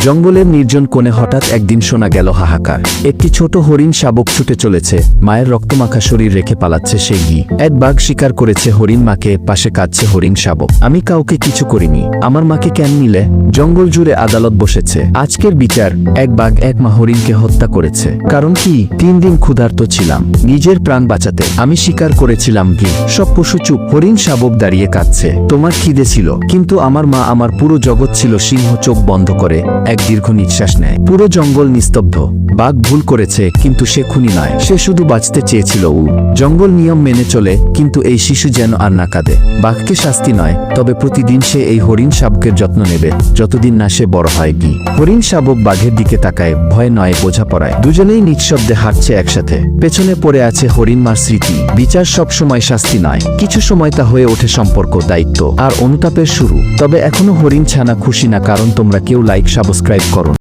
জঙ্গলের নির্জন কোণে হঠাৎ একদিন শোনা গেল হাহাকার। একটি ছোট হরিণ শাবক ছুটে চলেছে, মায়ের রক্তমাখা শরীর রেখে পালাচ্ছে সে গি। এক বাঘ শিকার করেছে হরিণ মাকে, পাশে কাঁদছে হরিণ শাবক। আমি কাউকে কিছু করিনি, আমার মাকে কেন নিলে? জঙ্গল জুড়ে আদালত বসেছে, আজকের বিচার। এক বাঘ এক মা হরিণকে হত্যা করেছে। কারণ কি? 3 দিন ক্ষুধার্ত ছিলাম, নিজের প্রাণ বাঁচাতে আমি শিকার করেছিলাম গি। সব পশু চুপ, হরিণ শাবক দাঁড়িয়ে কাঁদছে। তোমার খিদে ছিল, কিন্তু আমার মা, আমার পুরো জগৎ ছিল। সিংহ চোখ বন্ধ করে এক দীর্ঘ নিঃশ্বাস নেয়। পুরো জঙ্গল নিস্তব্ধ। বাঘ ভুল করেছে, কিন্তু সে খুনি নয়, সে শুধু বাঁচতে চেয়েছিল। জঙ্গল নিয়ম মেনে চলে, কিন্তু এই শিশু যেন আর না কাঁদে। বাঘকে শাস্তি নয়, তবে প্রতিদিন সে এই হরিণ শাবকের যত্ন নেবে, যতদিন না সে বড় হয় গি। হরিণ শাবক বাঘের দিকে তাকায়, ভয় নয়, বোঝাপড়ায়। দুজনেই নিঃশব্দে হাঁটছে একসাথে। পেছনে পড়ে আছে হরিণ মার স্মৃতি। বিচার সব সময় শাস্তি নয়, কিছু সময় তা হয়ে ওঠে সম্পর্ক, দায়িত্ব আর অনুতাপের শুরু। তবে এখনো হরিণ ছানা খুশি না, কারণ তোমরা কেউ লাইক সাবস্ক্রাইব করো।